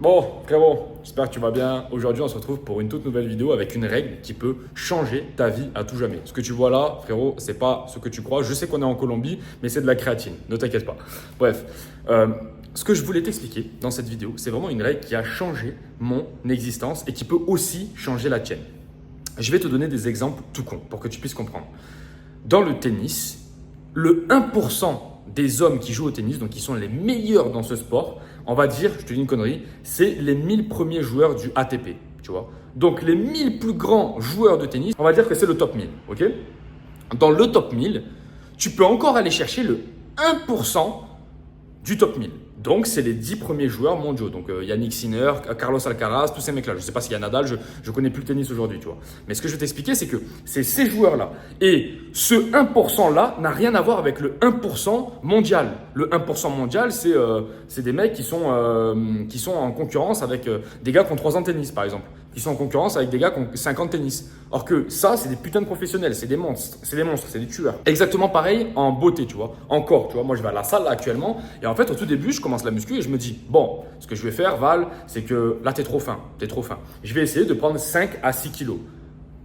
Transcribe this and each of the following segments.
Bon, frérot, j'espère que tu vas bien. Aujourd'hui, on se retrouve pour une toute nouvelle vidéo avec une règle qui peut changer ta vie à tout jamais. Ce que tu vois là, frérot, c'est pas ce que tu crois. Je sais qu'on est en Colombie, mais c'est de la créatine. Ne t'inquiète pas. Bref, ce que je voulais t'expliquer dans cette vidéo, c'est vraiment une règle qui a changé mon existence et qui peut aussi changer la tienne. Je vais te donner des exemples tout cons pour que tu puisses comprendre. Dans le tennis, le 1% des hommes qui jouent au tennis, donc qui sont les meilleurs dans ce sport, on va dire, je te dis une connerie, c'est les 1000 premiers joueurs du ATP, tu vois. Donc les 1000 plus grands joueurs de tennis, on va dire que c'est le top 1000, ok? Dans le top 1000, tu peux encore aller chercher le 1% du top 1000. Donc, c'est les 10 premiers joueurs mondiaux. Donc, Yannick Sinner, Carlos Alcaraz, tous ces mecs-là. Je ne sais pas s'il y a Nadal, je ne connais plus le tennis aujourd'hui, tu vois. Mais ce que je vais t'expliquer, c'est que c'est ces joueurs-là. Et ce 1%-là n'a rien à voir avec le 1% mondial. Le 1% mondial, c'est des mecs qui sont en concurrence avec des gars qui ont 3 ans de tennis, par exemple. Qui sont en concurrence avec des gars qui ont 5 ans de tennis. Or que ça, c'est des putains de professionnels, c'est des monstres, c'est des tueurs. Exactement pareil en beauté, tu vois, en corps, tu vois. Moi, je vais à la salle là, actuellement et en fait, au tout début, je commence la muscu et je me dis, bon, ce que je vais faire, Val, c'est que là, t'es trop fin. Je vais essayer de prendre 5 à 6 kilos.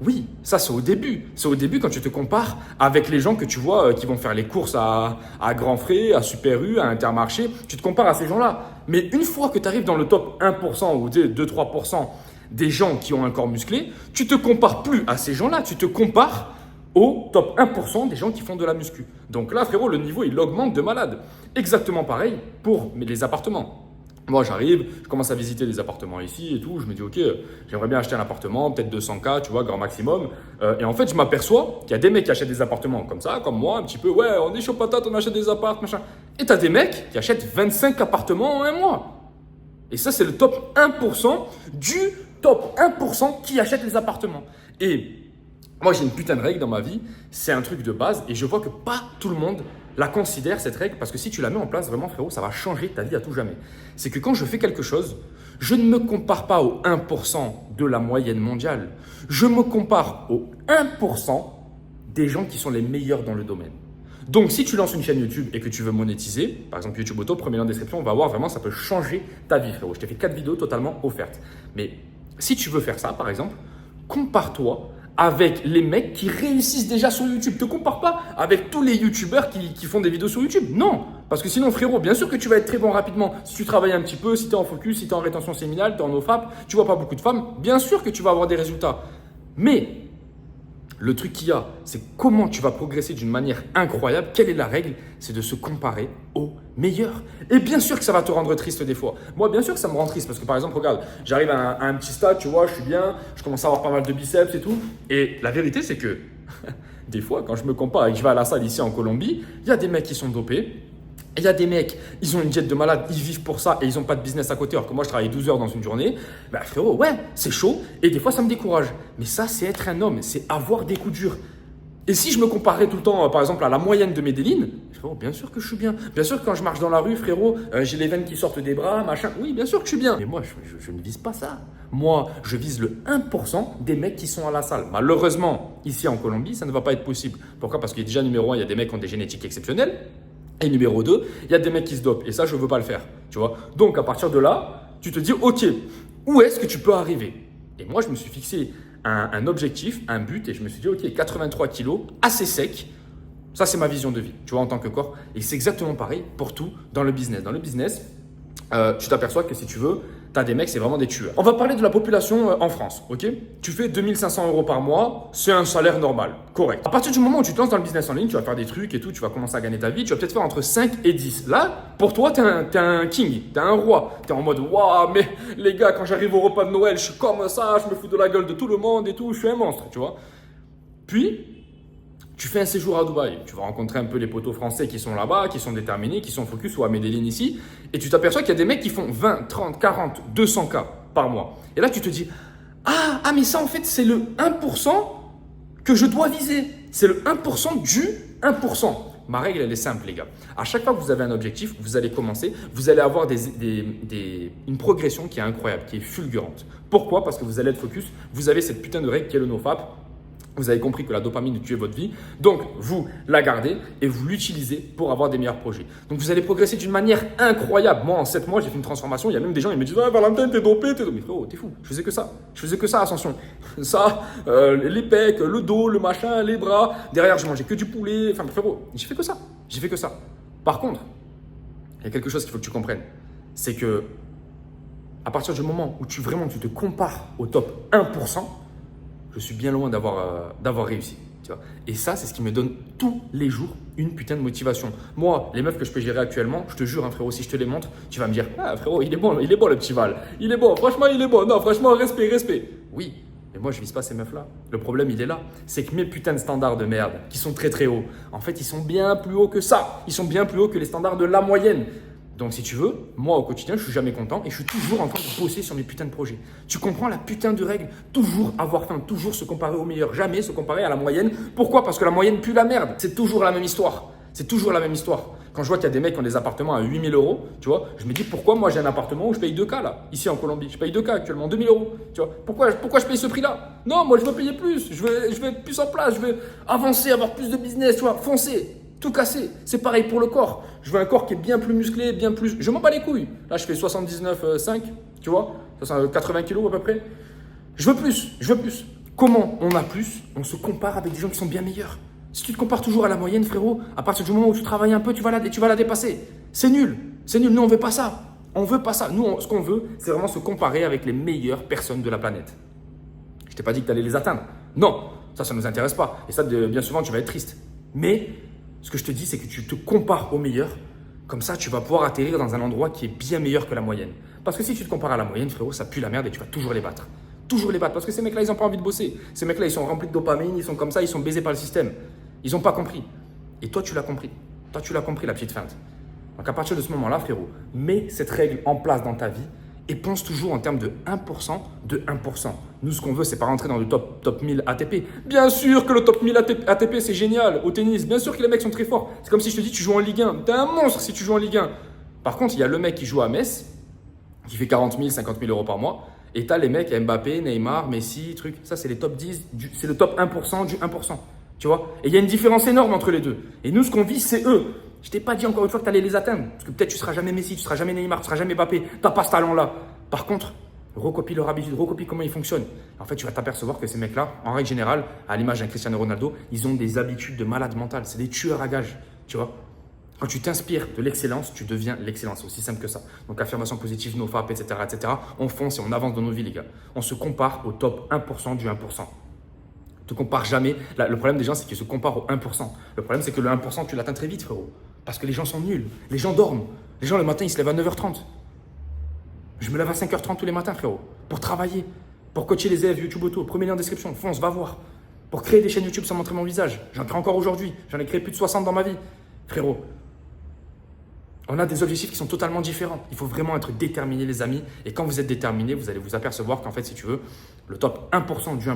Oui, ça c'est au début. C'est au début quand tu te compares avec les gens que tu vois qui vont faire les courses à Grand Frais, à Super U, à Intermarché. Tu te compares à ces gens-là. Mais une fois que tu arrives dans le top 1% ou 2-3% des gens qui ont un corps musclé, tu te compares plus à ces gens-là, tu te compares au top 1% des gens qui font de la muscu. Donc là, frérot, le niveau, il augmente de malade. Exactement pareil pour les appartements. Moi, j'arrive, je commence à visiter des appartements ici et tout. Je me dis, ok, j'aimerais bien acheter un appartement, peut-être 200K, tu vois, grand maximum. Et en fait, je m'aperçois qu'il y a des mecs qui achètent des appartements comme ça, comme moi, un petit peu. Ouais, on est chaud patate, on achète des appartements, machin. Et tu as des mecs qui achètent 25 appartements en un mois. Et ça, c'est le top 1% du top 1% qui achètent les appartements. Et moi, j'ai une putain de règle dans ma vie. C'est un truc de base et je vois que pas tout le monde la considère, cette règle, parce que si tu la mets en place, vraiment, frérot, ça va changer ta vie à tout jamais. C'est que quand je fais quelque chose, je ne me compare pas au 1% de la moyenne mondiale. Je me compare au 1% des gens qui sont les meilleurs dans le domaine. Donc, si tu lances une chaîne YouTube et que tu veux monétiser, par exemple YouTube Auto, premier lien en description, on va voir vraiment, ça peut changer ta vie, frérot. Je t'ai fait 4 vidéos totalement offertes. Mais si tu veux faire ça, par exemple, compare-toi avec les mecs qui réussissent déjà sur YouTube. Ne te compare pas avec tous les YouTubeurs qui font des vidéos sur YouTube. Non, parce que sinon, frérot, bien sûr que tu vas être très bon rapidement. Si tu travailles un petit peu, si tu es en focus, si tu es en rétention séminale, tu es en OFAP, tu vois pas beaucoup de femmes, bien sûr que tu vas avoir des résultats. Mais le truc qu'il y a, c'est comment tu vas progresser d'une manière incroyable. Quelle est la règle? C'est de se comparer aux meilleurs. Et bien sûr que ça va te rendre triste des fois. Moi, bien sûr que ça me rend triste parce que par exemple, regarde, j'arrive à un petit stade, tu vois, je suis bien, je commence à avoir pas mal de biceps et tout. Et la vérité, c'est que des fois, quand je me compare et que je vais à la salle ici en Colombie, il y a des mecs qui sont dopés. Il y a des mecs, ils ont une diète de malade, ils vivent pour ça et ils n'ont pas de business à côté. Alors que moi, je travaille 12 heures dans une journée. Ben frérot, ouais, c'est chaud et des fois, ça me décourage. Mais ça, c'est être un homme, c'est avoir des coups durs. Et si je me comparais tout le temps, par exemple, à la moyenne de Medellín, frérot, bien sûr que je suis bien. Bien sûr que quand je marche dans la rue, frérot, j'ai les veines qui sortent des bras, machin. Oui, bien sûr que je suis bien. Mais moi, je ne vise pas ça. Moi, je vise le 1% des mecs qui sont à la salle. Malheureusement, ici en Colombie, ça ne va pas être possible. Pourquoi? Parce que déjà, numéro 1, il y a des mecs qui ont des génétiques exceptionnelles. Et numéro 2, il y a des mecs qui se dopent. Et ça, je ne veux pas le faire. Tu vois. Donc, à partir de là, tu te dis, OK, où est-ce que tu peux arriver? Et moi, je me suis fixé un objectif, un but. Et je me suis dit, OK, 83 kilos, assez sec. Ça, c'est ma vision de vie, tu vois, en tant que corps. Et c'est exactement pareil pour tout dans le business. Dans le business, tu t'aperçois que si tu veux, tu as des mecs, c'est vraiment des tueurs. On va parler de la population en France, ok? Tu fais 2500 € par mois, c'est un salaire normal, correct. À partir du moment où tu te lances dans le business en ligne, tu vas faire des trucs et tout, tu vas commencer à gagner ta vie, tu vas peut-être faire entre 5 et 10. Là, pour toi, tu es un king, tu es un roi. Tu es en mode, waouh, mais les gars, quand j'arrive au repas de Noël, je suis comme ça, je me fous de la gueule de tout le monde et tout, je suis un monstre, tu vois? Puis, tu fais un séjour à Dubaï, tu vas rencontrer un peu les potos français qui sont là-bas, qui sont déterminés, qui sont focus ou à Medellín ici, et tu t'aperçois qu'il y a des mecs qui font 20, 30, 40, 200K par mois. Et là, tu te dis, ah mais ça en fait, c'est le 1% que je dois viser. C'est le 1% du 1%. Ma règle, elle est simple, les gars. À chaque fois que vous avez un objectif, vous allez commencer, vous allez avoir une progression qui est incroyable, qui est fulgurante. Pourquoi? Parce que vous allez être focus, vous avez cette putain de règle qui est le NoFap. Vous avez compris que la dopamine tuait votre vie. Donc, vous la gardez et vous l'utilisez pour avoir des meilleurs projets. Donc, vous allez progresser d'une manière incroyable. Moi, en 7 mois, j'ai fait une transformation. Il y a même des gens qui me disent « Ah, Valentin, t'es dopé, t'es dopé. » Mais frérot, t'es fou. Je faisais que ça. Je faisais que ça, Ascension. Ça, les pecs, le dos, le machin, les bras. Derrière, je mangeais que du poulet. Enfin, frérot, j'ai fait que ça. J'ai fait que ça. Par contre, il y a quelque chose qu'il faut que tu comprennes. C'est que à partir du moment où tu te compares au top 1%, je suis bien loin d'avoir réussi. Tu vois. Et ça, c'est ce qui me donne tous les jours une putain de motivation. Moi, les meufs que je peux gérer actuellement, je te jure, hein, frérot, si je te les montre, tu vas me dire « Ah, frérot, il est bon le petit Val. Il est bon, franchement, il est bon. Non, franchement, respect. » Oui, mais moi, je vise pas ces meufs-là. Le problème, il est là. C'est que mes putains de standards de merde, qui sont très très hauts, en fait, ils sont bien plus hauts que ça. Ils sont bien plus hauts que les standards de la moyenne. Donc, si tu veux, moi, au quotidien, je suis jamais content et je suis toujours en train de bosser sur mes putains de projets. Tu comprends la putain de règle? Toujours avoir faim, toujours se comparer au meilleur, jamais se comparer à la moyenne. Pourquoi? Parce que la moyenne pue la merde. C'est toujours la même histoire. C'est toujours la même histoire. Quand je vois qu'il y a des mecs qui ont des appartements à 8 000 €, tu vois, je me dis pourquoi moi j'ai un appartement où je paye 2K là, ici en Colombie. Je paye 2K actuellement, 2 000 €. Tu vois, pourquoi je paye ce prix-là? Non, moi je veux payer plus. Je veux être plus en place. Je veux avancer, avoir plus de business, tu vois, foncer. Tout casser. C'est pareil pour le corps. Je veux un corps qui est bien plus musclé, bien plus. Je m'en bats les couilles. Là, je fais 79,5, tu vois, 80 kilos à peu près. Je veux plus. Comment on a plus? On se compare avec des gens qui sont bien meilleurs. Si tu te compares toujours à la moyenne, frérot, à partir du moment où tu travailles un peu, tu vas la dépasser. C'est nul. Nous, on veut pas ça. Nous, ce qu'on veut, c'est vraiment se comparer avec les meilleures personnes de la planète. Je t'ai pas dit que tu allais les atteindre. Non, ça ne nous intéresse pas. Et ça, bien souvent, tu vas être triste. Mais ce que je te dis, c'est que tu te compares aux meilleurs. Comme ça, tu vas pouvoir atterrir dans un endroit qui est bien meilleur que la moyenne. Parce que si tu te compares à la moyenne, frérot, ça pue la merde et tu vas toujours les battre. Toujours les battre. Parce que ces mecs-là, ils n'ont pas envie de bosser. Ces mecs-là, ils sont remplis de dopamine, ils sont comme ça, ils sont baisés par le système. Ils n'ont pas compris. Et toi, tu l'as compris. Toi, tu l'as compris, la petite feinte. Donc, à partir de ce moment-là, frérot, mets cette règle en place dans ta vie et pense toujours en termes de 1%. Nous, ce qu'on veut, c'est pas rentrer dans le top 1000 ATP. Bien sûr que le top 1000 ATP, c'est génial au tennis. Bien sûr que les mecs sont très forts. C'est comme si je te dis, tu joues en Ligue 1. T'es un monstre si tu joues en Ligue 1. Par contre, il y a le mec qui joue à Metz, qui fait 40 000, 50 000 € par mois. Et tu as les mecs, Mbappé, Neymar, Messi, truc. Ça, c'est les top 10, c'est le top 1% du 1%. Tu vois? Et il y a une différence énorme entre les deux. Et nous, ce qu'on vit, c'est eux. Je t'ai pas dit encore une fois que tu allais les atteindre. Parce que peut-être tu seras jamais Messi, tu seras jamais Neymar, tu seras jamais Mbappé. Tu n'as pas ce talent-là. Par contre, recopie leur habitude, recopie comment ils fonctionnent. En fait, tu vas t'apercevoir que ces mecs-là, en règle générale, à l'image d'un Cristiano Ronaldo, ils ont des habitudes de malade mental. C'est des tueurs à gages. Tu vois? Quand tu t'inspires de l'excellence, tu deviens l'excellence. C'est aussi simple que ça. Donc, affirmation positive, nofap, etc., etc. On fonce et on avance dans nos vies, les gars. On se compare au top 1% du 1%. Ne te compare jamais. Là, le problème des gens, c'est qu'ils se comparent au 1%. Le problème, c'est que le 1%, tu l'atteins très vite, frérot. Parce que les gens sont nuls. Les gens dorment. Les gens, le matin, ils se lèvent à 9h30. Je me lève à 5h30 tous les matins, frérot. Pour travailler. Pour coacher les élèves YouTube Auto. Premier lien en description. Fonce, va voir. Pour créer des chaînes YouTube sans montrer mon visage. J'en crée encore aujourd'hui. J'en ai créé plus de 60 dans ma vie. Frérot, on a des objectifs qui sont totalement différents. Il faut vraiment être déterminé, les amis. Et quand vous êtes déterminé, vous allez vous apercevoir qu'en fait, si tu veux, le top 1% du 1%,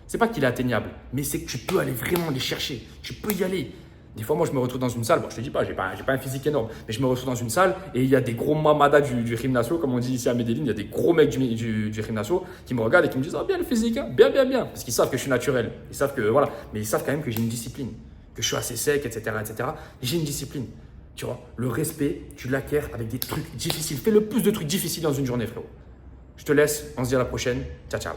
c'est pas qu'il est atteignable, mais c'est que tu peux aller vraiment les chercher. Tu peux y aller. Des fois, moi, je me retrouve dans une salle. Bon, je te dis pas, j'ai pas un physique énorme, mais je me retrouve dans une salle et il y a des gros mamadas du gymnasio, comme on dit ici à Medellin. Il y a des gros mecs du gymnasio qui me regardent et qui me disent « Ah, bien le physique, hein, bien. » Parce qu'ils savent que je suis naturel. Ils savent que, voilà. Mais ils savent quand même que j'ai une discipline, que je suis assez sec, etc., etc. J'ai une discipline. Tu vois, le respect, tu l'acquiers avec des trucs difficiles. Fais le plus de trucs difficiles dans une journée, frérot. Je te laisse. On se dit à la prochaine. Ciao, ciao.